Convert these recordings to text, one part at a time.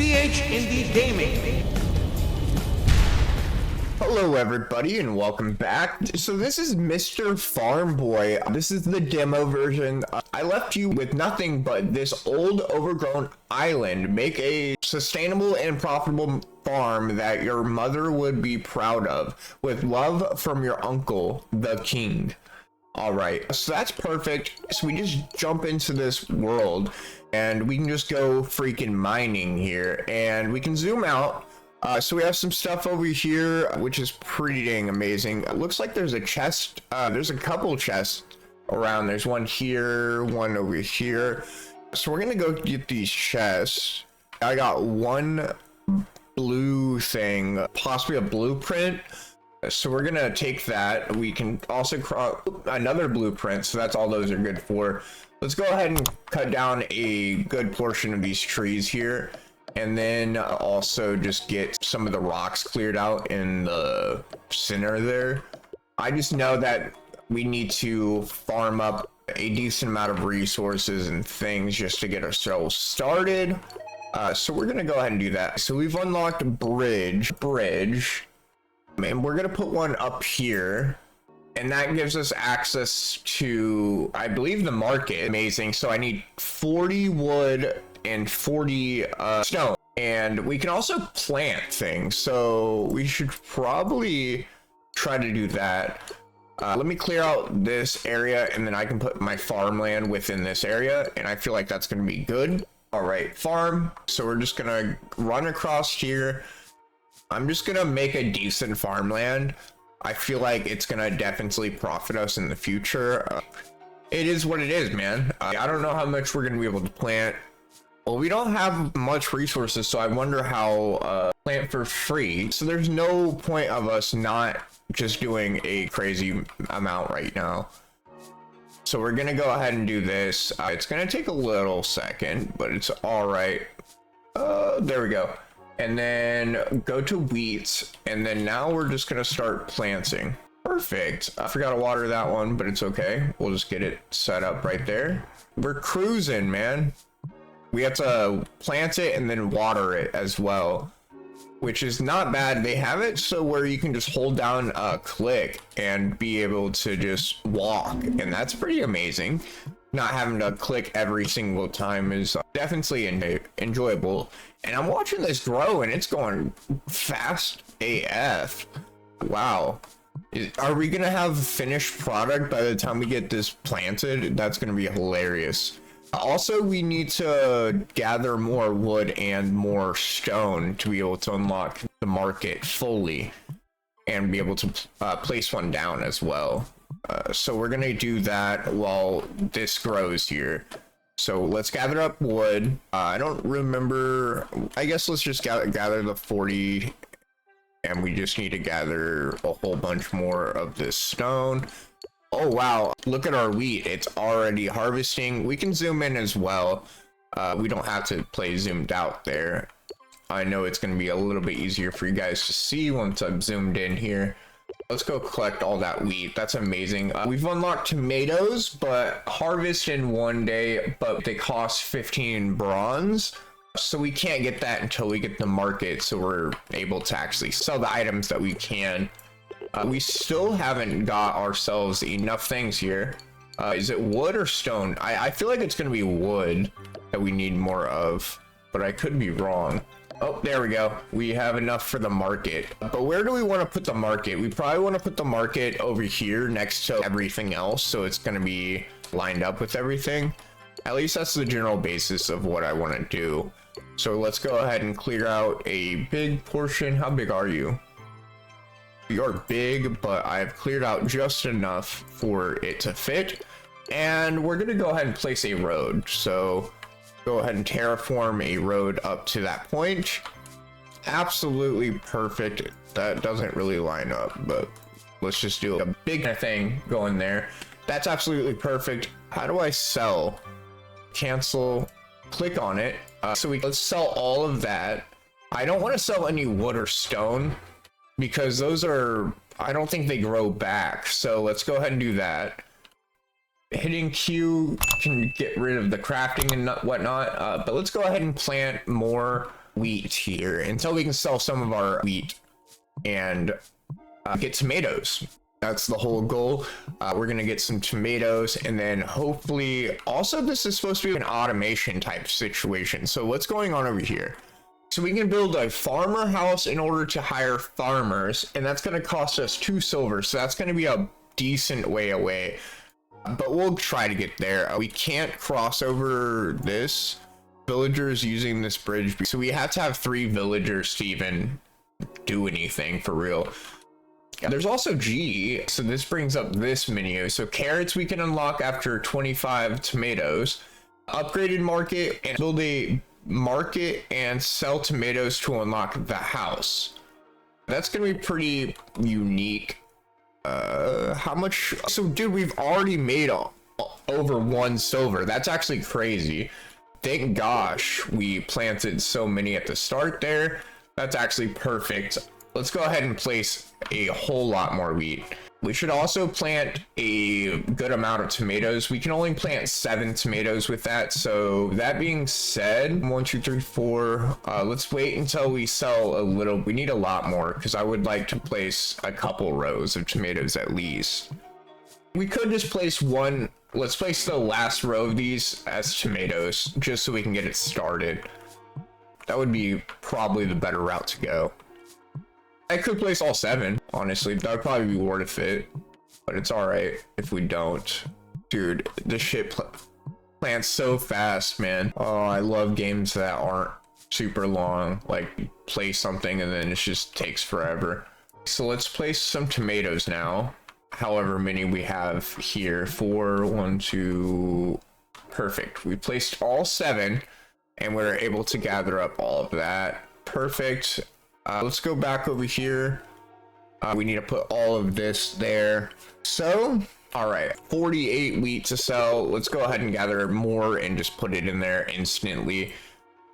Indie Gaming. Hello everybody and welcome back. So this is Mr. FARMBOY. This is the demo version. I left you with nothing but this old overgrown island. Make a sustainable and profitable farm that your mother would be proud of. With love from your uncle, the king. Alright, so that's perfect. So we just jump into this world and we can just go freaking mining here and we can zoom out. So we have some stuff over here, which is pretty dang amazing. It looks like there's a chest. There's a couple chests around. There's one here, one over here. So we're gonna go get these chests. I got one blue thing, possibly a blueprint. So we're gonna take that. We can also another blueprint. So that's all those are good for. Let's go ahead and cut down a good portion of these trees here. And then also just get some of the rocks cleared out in the center there. I just know that we need to farm up a decent amount of resources and things just to get ourselves started. So we're gonna go ahead and do that. So we've unlocked bridge, and we're gonna put one up here. And that gives us access to, I believe, the market. Amazing. So I need 40 wood and 40 stone, and we can also plant things, so we should probably try to do that. Let me clear out this area and then I can put my farmland within this area, and I feel like that's going to be good. All right, farm. So we're just gonna run across here. I'm just gonna make a decent farmland. I feel like it's gonna definitely profit us in the future. It is what it is, man. I don't know how much we're gonna be able to plant. Well, we don't have much resources, so I wonder how plant for free. So there's no point of us not just doing a crazy amount right now. So we're gonna go ahead and do this. It's gonna take a little second, but it's all right. There we go. And then go to wheat, and then now we're just gonna start planting. Perfect. I forgot to water that one, but it's okay. We'll just get it set up right there. We're cruising, man. We have to plant it and then water it as well, which is not bad. They have it so where you can just hold down a click and be able to just walk, and that's pretty amazing. Not having to click every single time is definitely enjoyable. And I'm watching this grow and it's going fast AF. Wow. Are we gonna have a finished product by the time we get this planted? That's gonna be hilarious. Also, we need to gather more wood and more stone to be able to unlock the market fully and be able to place one down as well. So we're gonna do that while this grows here. So let's gather up wood. I don't remember. I guess let's just gather the 40, and we just need to gather a whole bunch more of this stone. Oh wow, look at our wheat. It's already harvesting. We can zoom in as well. We don't have to play zoomed out there. I know it's going to be a little bit easier for you guys to see once I've zoomed in here. Let's go collect all that wheat. That's amazing. We've unlocked tomatoes, but harvest in one day, but they cost 15 bronze. So we can't get that until we get the market, so we're able to actually sell the items that we can. We still haven't got ourselves enough things here. Is it wood or stone? I feel like it's going to be wood that we need more of, but I could be wrong. Oh, there we go. We have enough for the market. But where do we want to put the market? We probably want to put the market over here next to everything else, so it's going to be lined up with everything. At least that's the general basis of what I want to do. So let's go ahead and clear out a big portion. How big are you? You're big, but I've cleared out just enough for it to fit. And we're gonna go ahead and place a road. So go ahead and terraform a road up to that point. Absolutely perfect. That doesn't really line up, but let's just do a big thing going there. That's absolutely perfect. How do I sell? Cancel, click on it. Let's sell all of that. I don't want to sell any wood or stone, because those are, I don't think they grow back. So let's go ahead and do that. Hitting Q can get rid of the crafting and whatnot, but let's go ahead and plant more wheat here until we can sell some of our wheat and get tomatoes. That's the whole goal. We're gonna get some tomatoes, and then hopefully also this is supposed to be an automation type situation. So what's going on over here? So we can build a farmer house in order to hire farmers, and that's gonna cost us 2 silver. So that's gonna be a decent way away, but we'll try to get there. We can't cross over this. Villagers using this bridge, so we have to have 3 villagers to even do anything for real. There's also G, so this brings up this menu. So carrots we can unlock after 25 tomatoes. Upgraded market, and build a market and sell tomatoes to unlock the house. That's gonna be pretty unique. How much? So dude, we've already made over 1 silver. That's actually crazy. Thank gosh we planted so many at the start there. That's actually perfect. Let's go ahead and place a whole lot more wheat. We should also plant a good amount of tomatoes. We can only plant 7 tomatoes with that. So that being said, 1, 2, 3, 4. Let's wait until we sell a little. We need a lot more because I would like to place a couple rows of tomatoes at least. We could just place one. Let's place the last row of these as tomatoes just so we can get it started. That would be probably the better route to go. I could place all 7, honestly. That would probably be worth it, but it's all right if we don't. Dude, this shit plants so fast, man. Oh, I love games that aren't super long. Like, you play something and then it just takes forever. So let's place some tomatoes now. However many we have here. 4, 1, 2. Perfect. We placed all 7 and we're able to gather up all of that. Perfect. Let's go back over here. We need to put all of this there. So, all right, 48 wheat to sell. Let's go ahead and gather more and just put it in there instantly,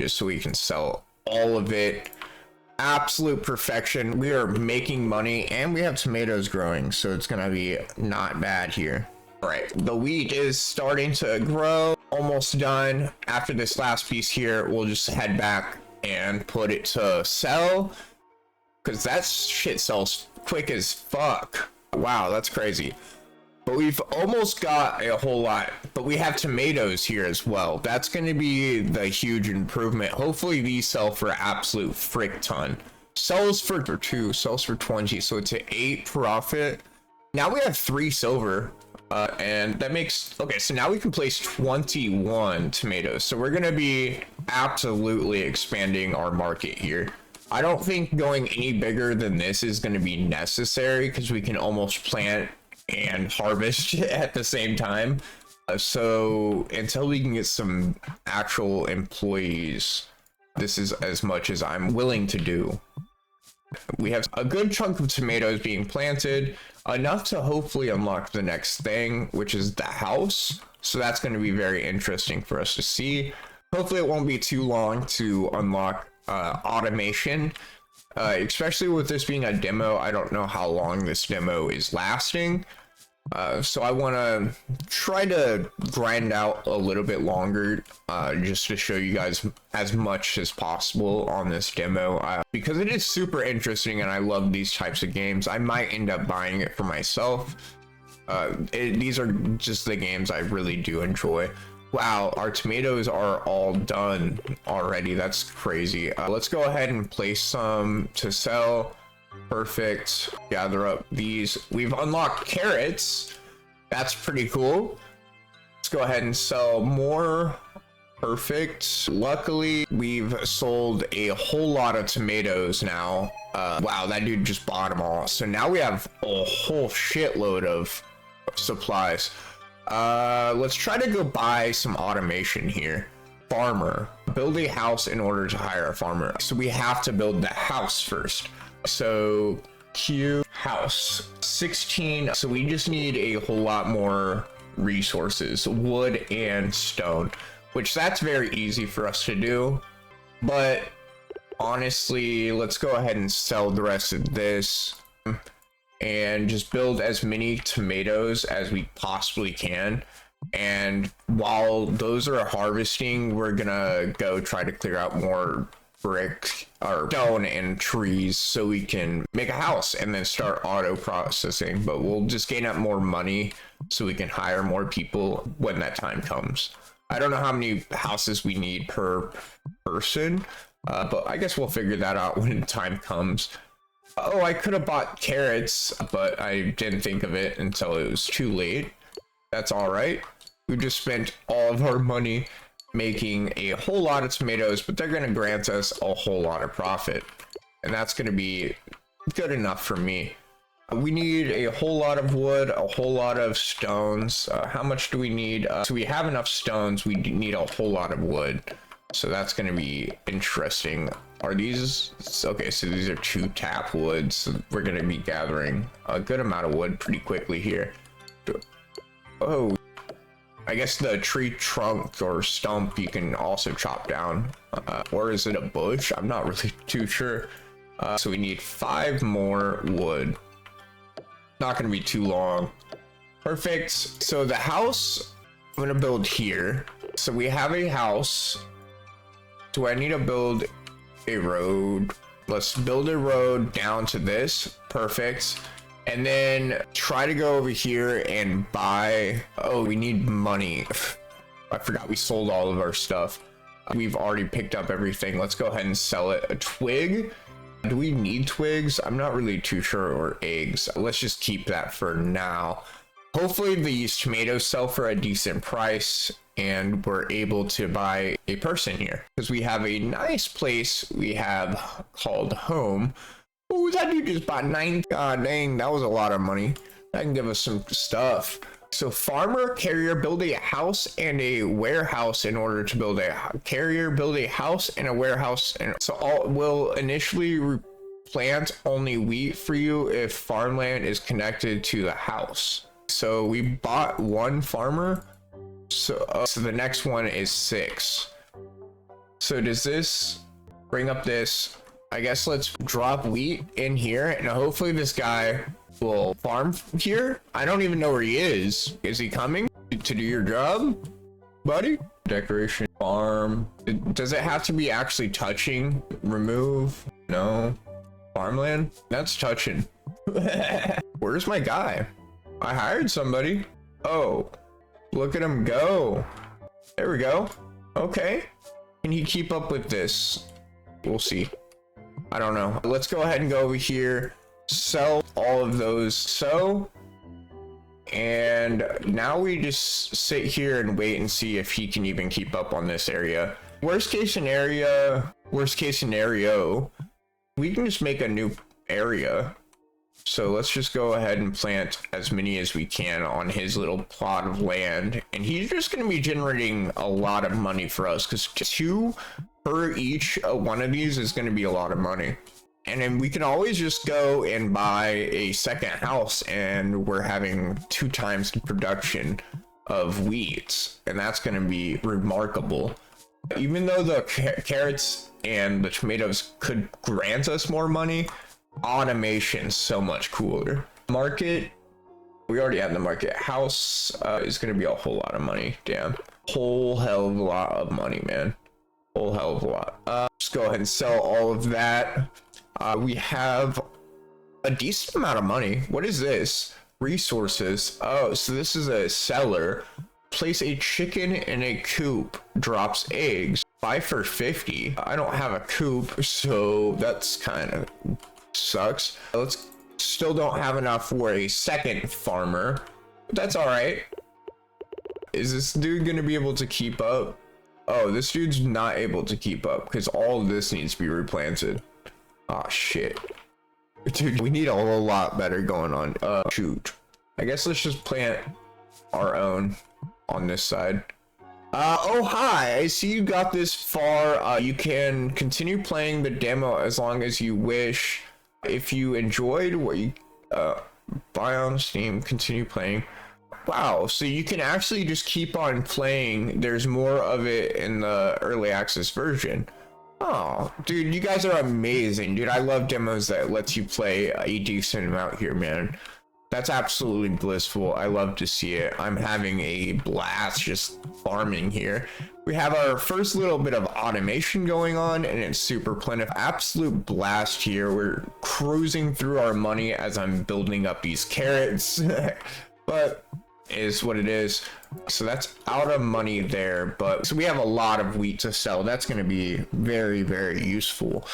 just so we can sell all of it. Absolute perfection. We are making money and we have tomatoes growing, so it's gonna be not bad here. All right, the wheat is starting to grow, almost done. After this last piece here, we'll just head back and put it to sell, because that shit sells quick as fuck. Wow, that's crazy. But we've almost got a whole lot, but we have tomatoes here as well. That's going to be the huge improvement. Hopefully these sell for absolute frick ton. Sells for 2, sells for 20, so it's an 8 profit. Now we have 3 silver. And that makes, okay, so now we can place 21 tomatoes. So we're going to be absolutely expanding our market here. I don't think going any bigger than this is going to be necessary because we can almost plant and harvest at the same time. So until we can get some actual employees, this is as much as I'm willing to do. We have a good chunk of tomatoes being planted, enough to hopefully unlock the next thing, which is the house. So that's going to be very interesting for us to see. Hopefully it won't be too long to unlock automation, especially with this being a demo. I don't know how long this demo is lasting. So I want to try to grind out a little bit longer, just to show you guys as much as possible on this demo, because it is super interesting and I love these types of games. I might end up buying it for myself. These are just the games I really do enjoy. Wow, our tomatoes are all done already. That's crazy. Let's go ahead and place some to sell. Perfect. Gather up these. We've unlocked carrots. That's pretty cool. Let's go ahead and sell more. Perfect. Luckily, we've sold a whole lot of tomatoes now. Wow, that dude just bought them all. So now we have a whole shitload of supplies. Let's try to go buy some automation here. Farmer. Build a house in order to hire a farmer. So we have to build the house first. So Q house 16. So we just need a whole lot more resources, wood and stone, which that's very easy for us to do. But honestly, let's go ahead and sell the rest of this and just build as many tomatoes as we possibly can. And while those are harvesting, we're gonna go try to clear out more brick or stone and trees so we can make a house and then start auto processing. But we'll just gain up more money so we can hire more people when that time comes. I don't know how many houses we need per person, but I guess we'll figure that out when the time comes. Oh, I could have bought carrots, but I didn't think of it until it was too late. That's all right. We just spent all of our money making a whole lot of tomatoes, but they're going to grant us a whole lot of profit. And that's going to be good enough for me. We need a whole lot of wood, a whole lot of stones. How much do we need? So we have enough stones. We need a whole lot of wood. So that's going to be interesting. Are these okay? So these are 2 tap woods. So we're going to be gathering a good amount of wood pretty quickly here. Oh, I guess the tree trunk or stump you can also chop down. Or is it a bush? I'm not really too sure. So we need 5 more wood. Not going to be too long. Perfect. So the house I'm going to build here. So we have a house. Do I need to build a road? Let's build a road down to this. Perfect. And then try to go over here and buy. Oh, we need money. I forgot we sold all of our stuff. We've already picked up everything. Let's go ahead and sell it. A twig. Do we need twigs? I'm not really too sure. Or eggs. Let's just keep that for now. Hopefully these tomatoes sell for a decent price and we're able to buy a person here, because we have a nice place we have called home. Oh, that dude just bought 9. God dang, that was a lot of money. That can give us some stuff. So farmer, carrier, build a house and a warehouse in order to build a carrier, build a house and a warehouse. And so all will initially plant only wheat for you if farmland is connected to the house. So we bought 1 farmer. So the next one is 6. So does this bring up this? I guess let's drop wheat in here and hopefully this guy will farm here. I don't even know where he is. Is he coming to do your job, buddy? Decoration farm. Does it have to be actually touching? Remove? No. Farmland? That's touching. Where's my guy? I hired somebody. Oh, look at him go. There we go. Okay. Can he keep up with this? We'll see. I don't know. Let's go ahead and go over here, sell all of those. So, and now we just sit here and wait and see if he can even keep up on this area. Worst case scenario, we can just make a new area. So let's just go ahead and plant as many as we can on his little plot of land. And he's just going to be generating a lot of money for us, because 2 per each one of these is going to be a lot of money. And then we can always just go and buy a second house and we're having 2 times the production of wheat. And that's going to be remarkable. Even though the carrots and the tomatoes could grant us more money, automation so much cooler. Market, we already have the market. House is going to be a whole lot of money. Damn, whole hell of a lot of money, man. Whole hell of a lot. Just go ahead and sell all of that. We have a decent amount of money. What is this? Resources. Oh, so this is a seller. Place a chicken in a coop, drops eggs. Buy for 50. I don't have a coop, so that's kind of sucks. Let's still don't have enough for a second farmer, but that's all right. Is this dude gonna be able to keep up? Oh, this dude's not able to keep up because all of this needs to be replanted. Oh shit, dude, we need a whole lot better going on. Shoot, I guess let's just plant our own on this side. Oh hi, I see you got this far. You can continue playing the demo as long as you wish. If you enjoyed what you buy on Steam, continue playing. Wow, so you can actually just keep on playing. There's more of it in the early access version. Oh, dude, you guys are amazing, dude. I love demos that lets you play a decent amount here, man. That's absolutely blissful. I love to see it. I'm having a blast just farming here. We have our first little bit of automation going on, and it's super plentiful. Absolute blast here. We're cruising through our money as I'm building up these carrots, but it is what it is. So that's out of money there, but so we have a lot of wheat to sell. That's going to be very, very useful.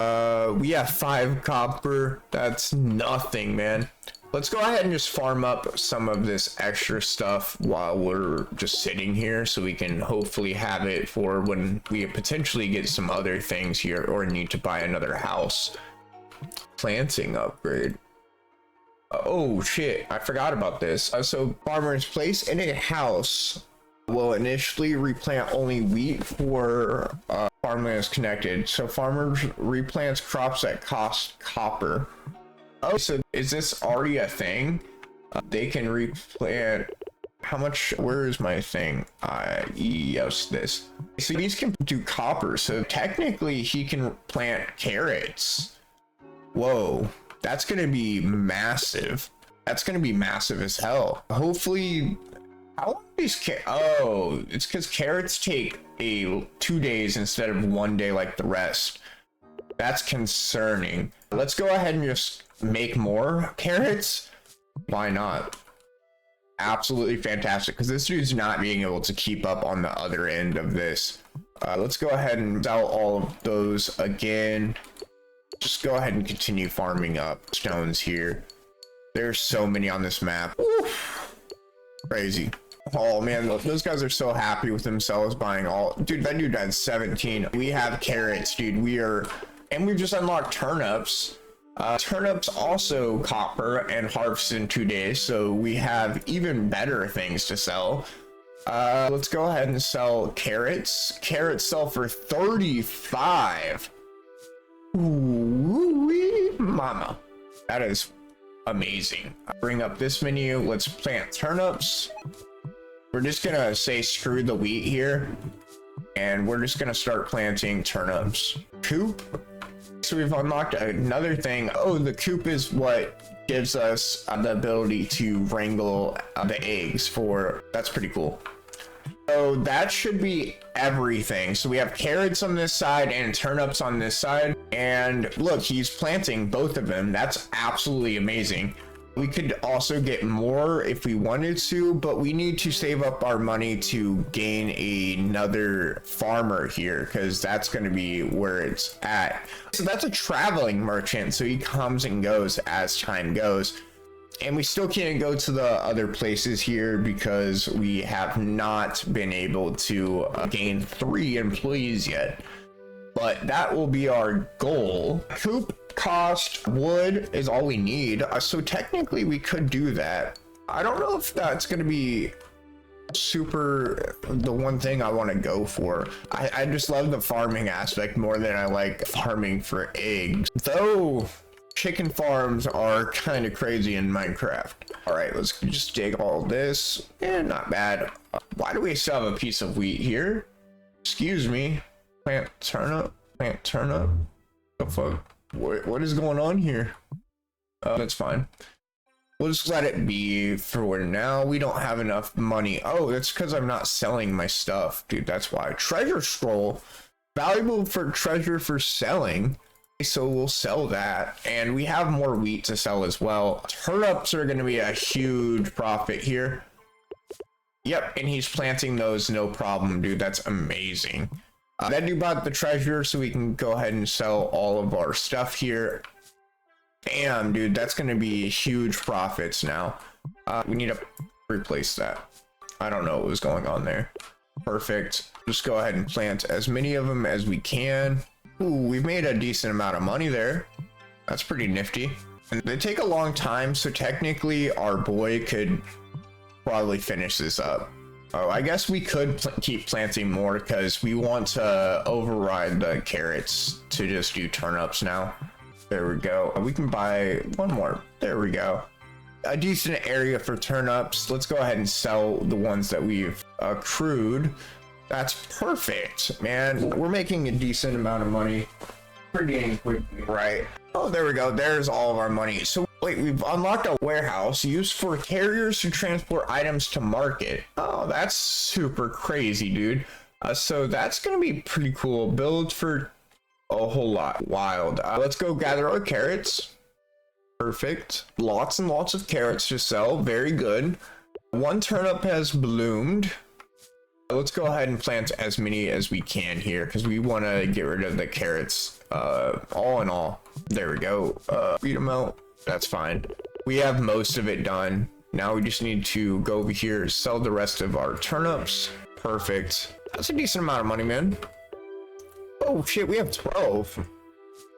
We have 5 copper. That's nothing, man. Let's go ahead and just farm up some of this extra stuff while we're just sitting here, so we can hopefully have it for when we potentially get some other things here or need to buy another house. Planting upgrade. Oh shit, I forgot about this. So farmers place in a house will initially replant only wheat for farmlands connected. So farmers replants crops that cost copper. Oh, so is this already a thing? They can replant. How much? Where is my thing? Yes, this. So these can do copper. So technically he can plant carrots. Whoa, that's going to be massive. That's going to be massive as hell. Hopefully, how long these oh, it's because carrots take 2 days instead of 1 day like the rest. That's concerning. Let's go ahead and just make more carrots. Why not? Absolutely fantastic, because this dude's not being able to keep up on the other end of this. Let's go ahead and sell all of those again. Just go ahead and continue farming up stones here. There's so many on this map. Oof. Crazy. Oh man, those guys are so happy with themselves buying all. Dude, that dude had 17. We have carrots, dude. And we've just unlocked turnips. Turnips also copper and harvest in 2 days, so we have even better things to sell. Let's go ahead and sell carrots. Carrots sell for 35. Ooh, mama. That is amazing. Bring up this menu. Let's plant turnips. We're just gonna say screw the wheat here, and we're just gonna start planting turnips. Coop. So we've unlocked another thing. Oh, the coop is what gives us the ability to wrangle the eggs for. That's pretty cool. So that should be everything. So we have carrots on this side and turnips on this side. And look, he's planting both of them. That's absolutely amazing. We could also get more if we wanted to, but we need to save up our money to gain another farmer here, because that's going to be where it's at. So that's a traveling merchant, so he comes and goes as time goes. And we still can't go to the other places here because we have not been able to gain 3 employees yet. But that will be our goal. Coop cost wood is all we need, so technically we could do that. I don't know if that's going to be super the one thing I want to go for. I just love the farming aspect more than I like farming for eggs, though chicken farms are kind of crazy in Minecraft. All right, let's just dig all this. Not bad. Why do we still have a piece of wheat here? Excuse me. Plant turnip. Plant turnip. The fuck? What is going on here? That's fine. We'll just let it be for now. We don't have enough money. Oh, that's because I'm not selling my stuff, dude. That's why. Treasure scroll, valuable for treasure for selling. So we'll sell that, and we have more wheat to sell as well. Turnips are going to be a huge profit here. Yep, and he's planting those, no problem, dude. That's amazing. That dude bought the treasure, so we can go ahead and sell all of our stuff here. Damn, dude, that's going to be huge profits now. We need to replace that. I don't know what was going on there. Perfect. Just go ahead and plant as many of them as we can. Ooh, we've made a decent amount of money there. That's pretty nifty. And they take a long time, so technically our boy could probably finish this up. Oh, I guess we could keep planting more because we want to override the carrots to just do turnips now. There we go. We can buy one more. There we go. A decent area for turnips. Let's go ahead and sell the ones that we've accrued. That's perfect, man. We're making a decent amount of money pretty quickly, right? Oh, there we go. There's all of our money. So Wait, we've unlocked a warehouse used for carriers to transport items to market. Oh, that's super crazy, dude. So that's gonna be pretty cool. Build for a whole lot. Wild. Let's go gather our carrots. Perfect. Lots and lots of carrots to sell. Very good. One turnip has bloomed. Let's go ahead and plant as many as we can here because we want to get rid of the carrots. All in all, there we go. Weed them out. That's fine. We have most of it done. Now we just need to go over here, sell the rest of our turnips. Perfect. That's a decent amount of money, man. Oh shit, we have 12.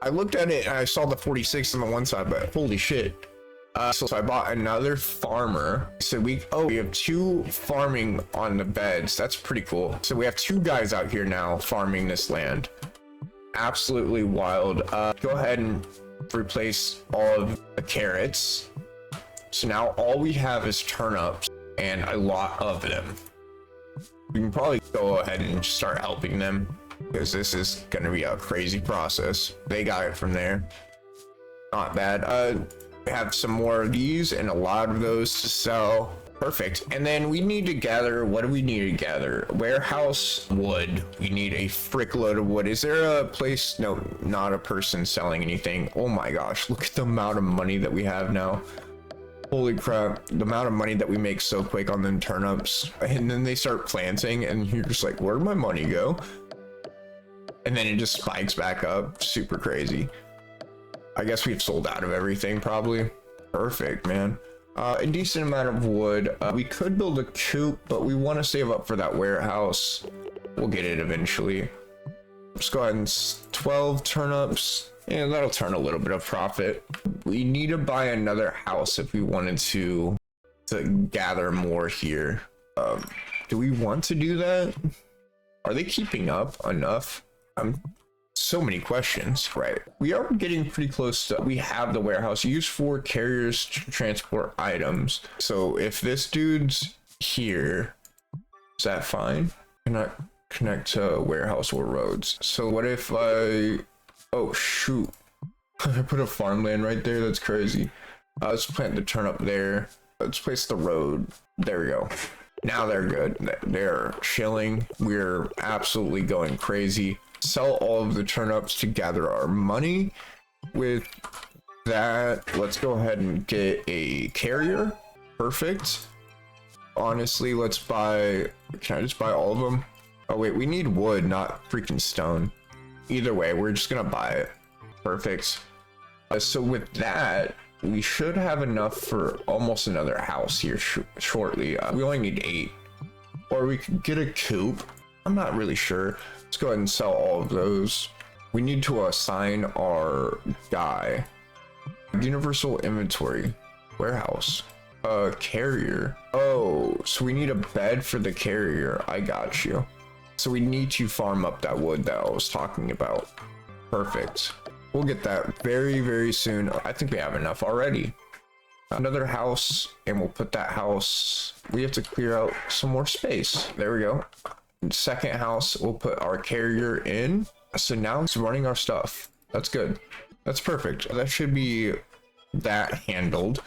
I looked at it and I saw the 46 on the one side, but holy shit. So I bought another farmer. So we have 2 farming on the beds. That's pretty cool. So we have 2 guys out here now farming this land. Absolutely wild. Go ahead and replace all of the carrots. So now all we have is turnips and a lot of them. We can probably go ahead and start helping them because this is going to be a crazy process. They got it from there. Not bad. We have some more of these and a lot of those to sell. Perfect. And then we need to gather, what do we need to gather? Warehouse wood. We need a frick load of wood. Is there a place? No, not a person selling anything. Oh my gosh, look at the amount of money that we have now. Holy crap, the amount of money that we make so quick on them turnips. And then they start planting and you're just like, where'd my money go? And then it just spikes back up. Super crazy. I guess we've sold out of everything probably. Perfect, man. A decent amount of wood. We could build a coop, but we want to save up for that warehouse. We'll get it eventually. Let's go ahead and 12 turnips. Yeah, that'll turn a little bit of profit. We need to buy another house if we wanted to gather more here. Do we want to do that? Are they keeping up enough? So many questions, right? We are getting pretty close to, we have the warehouse used for carriers to transport items. So if this dude's here, is that fine? Cannot connect to warehouse or roads. So what if oh shoot, I put a farmland right there. That's crazy. Let's plant the turnip there. Let's place the road. There we go. Now they're good. They're chilling. We're absolutely going crazy. Sell all of the turnips to gather our money. With that, let's go ahead and get a carrier. Perfect. Honestly, let's buy, can I just buy all of them? Oh wait, we need wood, not freaking stone. Either way, we're just gonna buy it. Perfect. So with that, we should have enough for almost another house here shortly. We only need 8. Or we could get a coop. I'm not really sure. Let's go ahead and sell all of those. We need to assign our guy. Universal inventory. Warehouse. Carrier. Oh, so we need a bed for the carrier. I got you. So we need to farm up that wood that I was talking about. Perfect. We'll get that very, very soon. I think we have enough already. Another house, and we'll put that house. We have to clear out some more space. There we go. Second house, we'll put our carrier in. So now it's running our stuff. That's good. That's perfect. That should be that handled.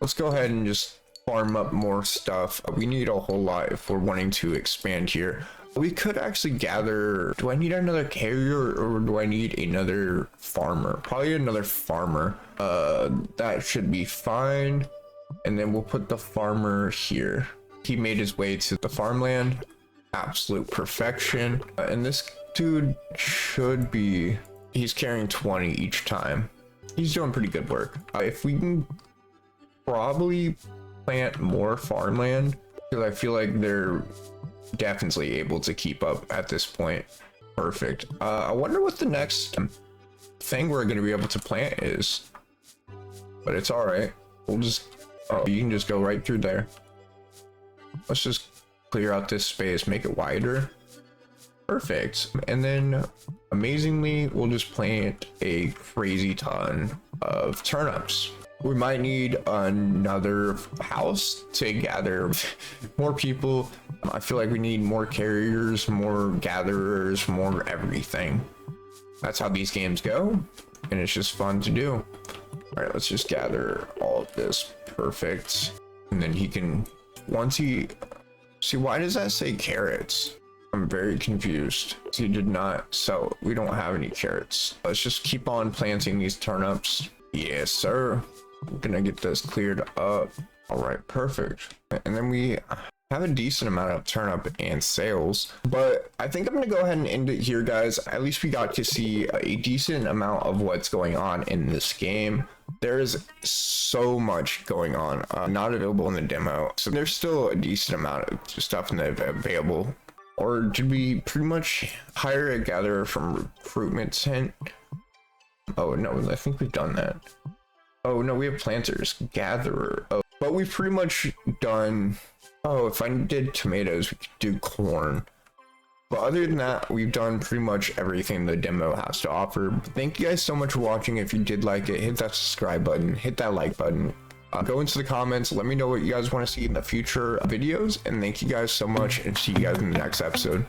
Let's go ahead and just farm up more stuff. We need a whole lot if we're wanting to expand here. We could actually gather. Do I need another carrier or do I need another farmer? Probably another farmer. That should be fine. And then we'll put the farmer here. He made his way to the farmland. Absolute perfection. And this dude should be, he's carrying 20 each time. He's doing pretty good work. If we can probably plant more farmland, because I feel like they're definitely able to keep up at this point. Perfect. I wonder what the next thing we're going to be able to plant is, but it's all right. We'll just, oh, you can just go right through there. Let's just clear out this space, make it wider. Perfect. And then amazingly, we'll just plant a crazy ton of turnips. We might need another house to gather more people. I feel like we need more carriers, more gatherers, more everything. That's how these games go, and it's just fun to do. All right, let's just gather all of this. Perfect. And then he can, once he, see, why does that say carrots? I'm very confused. He did not, so we don't have any carrots. Let's just keep on planting these turnips. Yes, sir. I'm gonna get this cleared up. All right, perfect. And then we have a decent amount of turnip and sales, but I think I'm gonna go ahead and end it here, guys. At least we got to see a decent amount of what's going on in this game. There is so much going on, not available in the demo, so there's still a decent amount of stuff in the available. Or did we pretty much hire a gatherer from recruitment tent? Oh no, I think we've done that. Oh no, we have planters, gatherer. Oh, but we've pretty much done. Oh, if I did tomatoes, we could do corn. But other than that, we've done pretty much everything the demo has to offer. Thank you guys so much for watching. If you did like it, hit that subscribe button, hit that like button. Go into the comments, let me know what you guys want to see in the future videos, and thank you guys so much, and see you guys in the next episode.